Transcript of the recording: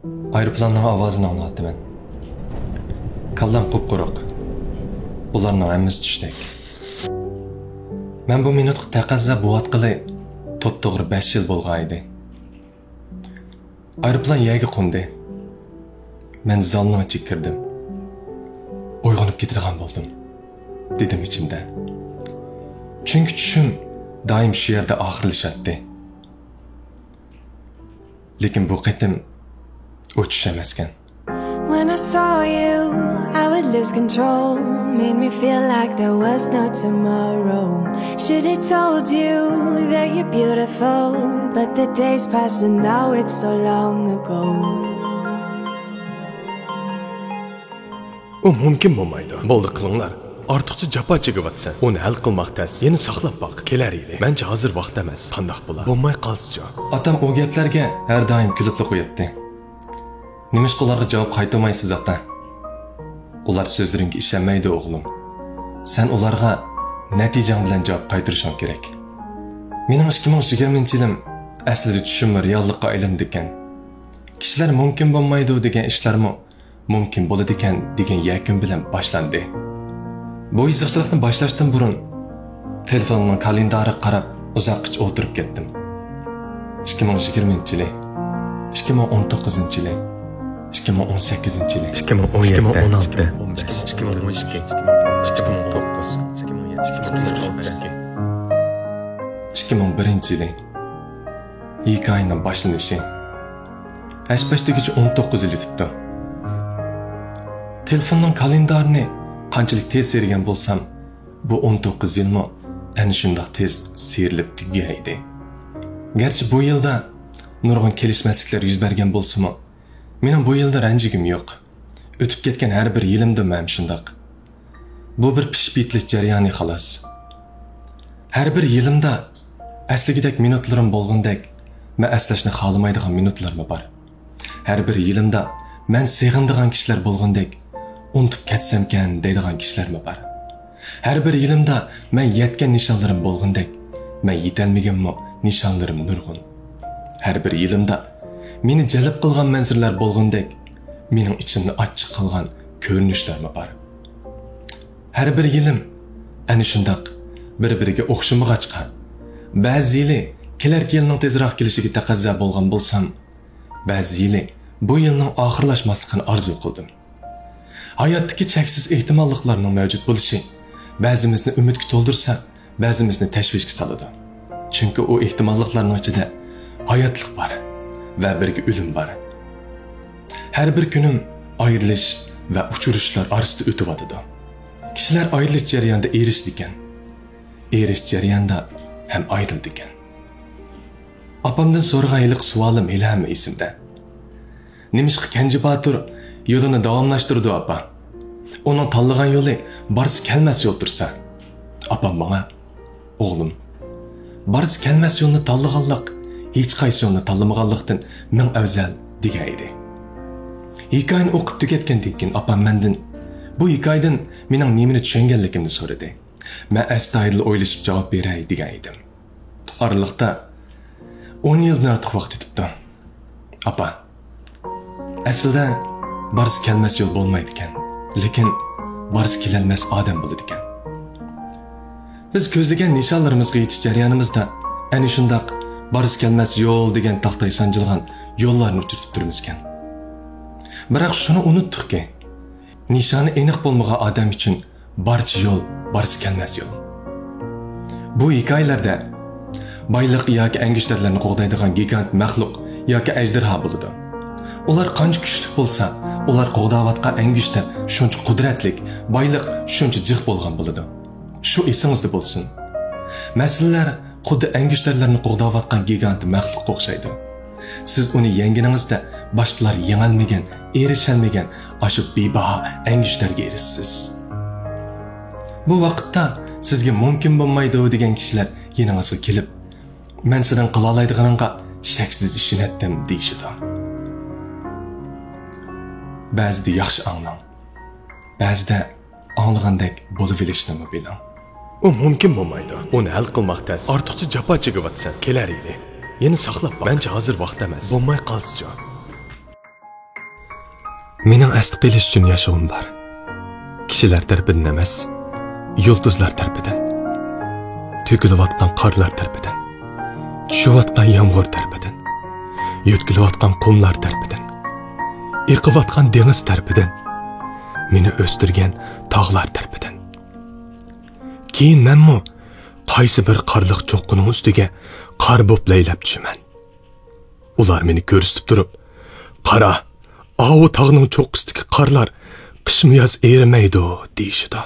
Aeroplanning ovozini anglatdim. Kallam qupquruq. Ularning hammasi tushdek. Men bu minutga taqazza bo'vatqili to'g'ri 5 yil bo'lgan edi. Aeroplan yerga qo'ndi. Men zalning ichiga kirdim. Uyg'onib ketadigan bo'ldim, dedim ichimda. Chunki tushim doim shu yerda oxirlashatdi. Lekin bu qitim o tush emas ekan. When I saw you, I would lose control. Made me feel like there was no tomorrow. Should have told you that you're beautiful, but the days pass and now it's so long ago. O mumkin bo'lmaydi. Bo'ldi qilinglar. Ortiqcha jafo chekyapsan. Uni hal qilmoq tas. Yeni saqlab boq. Kelar edi. Mencha hozir vaqt emas. Qandoq bo'lar? Bo'lmay qolsa-chi. Otam o gaplarga har doim kulib qo'yatdi. Nimishqa ularga javob qaytarmaysiz ota? Ular so'zlaringga ishonmaydi o'g'lim. Sen ularga natijang bilan javob qaytarishing kerak. Mening 2020-yilim aslida tushimim reallikqa aylandi ekan. Kishilar mumkin bo'lmaydi degan ishlarmi mumkin bo'ladi ekan degan yakun bilan boshlandi. Bu izohchilikni boshlashdan burun telefonimning kalendariga qarab uzoqcha o'tirib ketdim. 2020-yil, 2019-yil, 2018-yil, 2017, 2001-yil. İlk ayının başlanışı. Baştagıcha 19 yil o'tibdi. Telefonning kalendarini qanchalik tez sergan bo'lsam, bu 19 yilmi ana shundoq tez serilib tugaydi. Garchi bu yilda nurg'un kelishmasliklar yuz bergan bo'lsa-mu, mening bu yilda ranjigim yo'q. O'tib ketgan har bir yilimda ham shundoq. Bu bir pishbitlik jarayoni xolos. Har bir yilimda asligidek minutlarim bo'lgandek, men aslashni xohlamaydigan minutlarim bor. Har bir yilimda men seg'indigan kishilar bo'lgandek, unutib ketsamkan deydigan kishilarmi bor. Har bir yilimda men yetgan nishonlarim bo'lgandek, men yetolmaganmi nishonlarim nurg'un. Har bir yilimda meni jalb qilgan manzillar bo'lgandek, mening ichimni ochiq qilgan ko'rinishlarmi bor. Har bir yilim ana shundoq bir-biriga o'xshamag'achqa, ba'zi yili kelarki yilning tezroq kelishiga taqozo bo'lgan bo'lsam, ba'zi yili bu yilning oxirlashmasligini orzu qildim. Hayotdagi cheksiz ehtimolliklarning mavjud bo'lishi ba'zimizni umidga to'ldirsa, ba'zimizni tashvishga soladi. Chunki u ehtimolliklarning ichida hayotlik bor va birga o'lim bor. Har bir kunim ayrilish va uchirishlar orasida o'tib. Kishilar ayrilish jarayonida erishdi ekan. Erish jarayonida ham ayrıldı ekan. Apamdan so'ragan iliq savolim ham esimda. Nimishqa Kenji Batur yo'lini davomlashtirdi apa? Uning tanlagan yo'li barisi kelmas yo'l tursa. Apam menga, o'g'lim, barisi kelmas yo'lni tanlaganlik hech qaysi yo'lni tanlamaganlikdan ming afzal degan edi. Hikoyani o'qib tugatgandan keyin apam mendan bu hikoyadan mening nimani tushunganligimni so'radi. Men astoydil o'ylashib javob beray degan edim. Aralıqda 10 yildan ortiq vaqt o'tibdi. Apa, aslida barisi kelmas yo'l bo'lmaydi ekan, lekin barisi kelolmas odam bo'ladi ekan. Biz ko'zlagan nishonlarimizga yetish jarayonimizda ana shundoq barisi kelmas yo'l degan taxtay sanjilgan yo'llarni uchirib turibmiz ekan. Biroq shuni unutdikki, nishoni aniq bo'lmagan odam uchun barcha yo'l barisi kelmas yo'l. Bu hikoyalarda boyliq yoki angishtarlarni qo'g'daydigan gigant maxluq yoki ajdarho bo'ladi. Ular qancha kuchli bo'lsa, ular qo'g'dayotgan angishtar shuncha qudratlik, boyliq shuncha jiq bo'lgan bo'ladi. Shu esingizda bo'lsin. Masalalar xuddi angishtarlarni qo'g'dayotgan gigant maxluqqa o'xshaydi. Siz uni yenginingizda boshqalar yengolmagan, erisholmagan ashu bebaho angishtarga erishsiz. Bu vaqtda sizga mumkin bo'lmaydi degan kishilar yaningizga kelib, men sizdan qila oladiganingga shaksiz ishonatdim deyishadi. Ba'zida yaxshi anglang, ba'zida anglagandek bo'lib olishni biling. U mumkin bo'lmaydi. Uni hal qilmoq tas. Ortiqcha jafo chekyapsan. Kelar edi. Yeni saqlab bor. Mencha hozir vaqt emas. Bo'lmay qolsa-chi. Mening asli qilish uchun yashashim bor. Kishilar tarafidan emas, yulduzlar tarafidan. To'kilayotgan qorlar tarafidan. Tushayotgan yomg'ir tarafidan. Yutkilayotgan qumlar tarafidan. Eqiyotgan dengiz tarafidan. Meni o'stirgan tog'lar tarafidan. Keyin menmi qaysi bir qorliq cho'qqining ustiga qor bo'p laylab tushaman. Ular meni ko'rsatib turib, "Qara, o tog'ning cho'qqisidagi qorlar qishmi yoz erimaydi" deyishdi.